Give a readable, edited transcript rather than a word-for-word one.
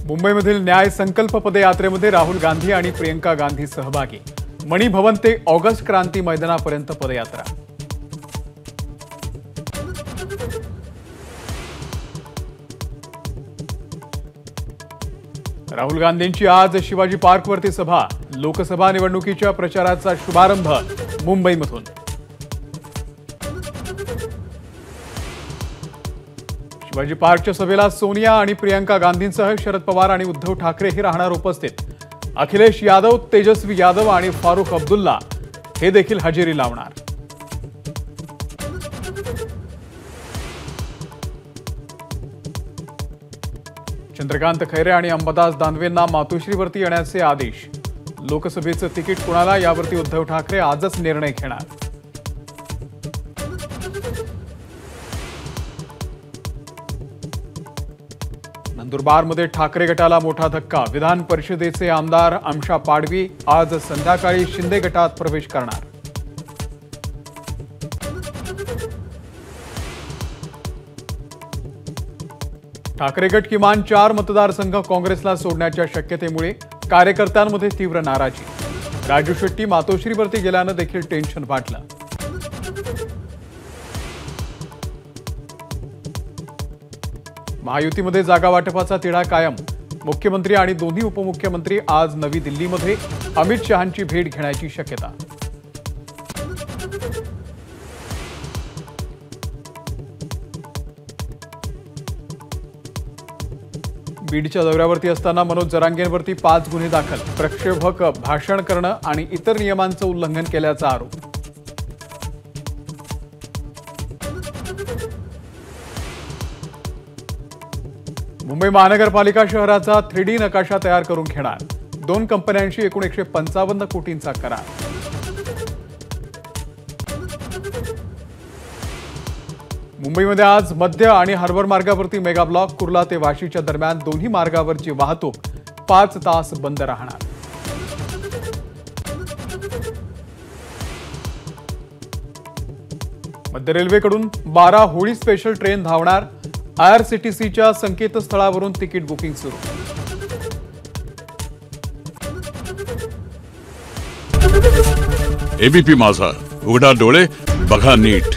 मुंबईमधील न्याय संकल्प पदयात्रेमध्ये राहुल गांधी आणि प्रियंका गांधी सहभागी। मणी भवन ते ऑगस्ट क्रांती मैदानापर्यंत पदयात्रा। राहुल गांधींची आज शिवाजी पार्कवरती सभा। लोकसभा निवडणुकीच्या प्रचाराचा शुभारंभ मुंबईमधून। शिवाजी पार्कच्या सभेला सोनिया आणि प्रियंका गांधींसह शरद पवार आणि उद्धव ठाकरेही राहणार उपस्थित। अखिलेश यादव, तेजस्वी यादव आणि फारुख अब्दुल्ला हे देखील हजेरी लावणार। चंद्रकांत खैरे आणि अंबादास दानवेंना मातोश्रीवरती येण्याचे आदेश। लोकसभेचं तिकीट कोणाला यावरती उद्धव ठाकरे आजच निर्णय घेणार। नंदुरबारमध्ये ठाकरे गटाला मोठा धक्का। विधान परिषदेचे आमदार आमशा पाडवी आज संध्याकाळी शिंदे गटात प्रवेश करणार। ठाकरे गट किमान 4 मतदारसंघ काँग्रेसला सोडण्याच्या शक्यतेमुळे कार्यकर्त्यांमध्ये तीव्र नाराजी। राजू शेट्टी मातोश्रीवरती गेल्यानं देखील टेन्शन वाढलं। महायुतीमध्ये जागा वाटपाचा तिढा कायम। मुख्यमंत्री आणि दोन्ही उपमुख्यमंत्री आज नवी दिल्लीमध्ये अमित शहांची भेट घेण्याची शक्यता। बीडच्या दौऱ्यावरती असताना मनोज जरांगेंवरती 5 गुन्हे दाखल। प्रक्षोभक भाषण करणं आणि इतर नियमांचं उल्लंघन केल्याचा आरोप। मुंबई महानगरपालिका शहराचा 3D नकाशा तयार करून घेणार। 2 कंपन्यांशी एकूण 155 कोटींचा करार। मुंबईमध्ये आज मध्य आणि हार्बर मार्गावरती मेगा ब्लॉक। कुर्ला ते वाशीच्या दरम्यान दोन्ही मार्गावरची वाहतूक 5 तास बंद राहणार। मध्य रेल्वेकडून 12 होळी स्पेशल ट्रेन धावणार। IRCTCच्या संकेतस्थळावरून तिकीट बुकिंग सुरू। एबीपी माझा, उघडा डोळे बघा नीट।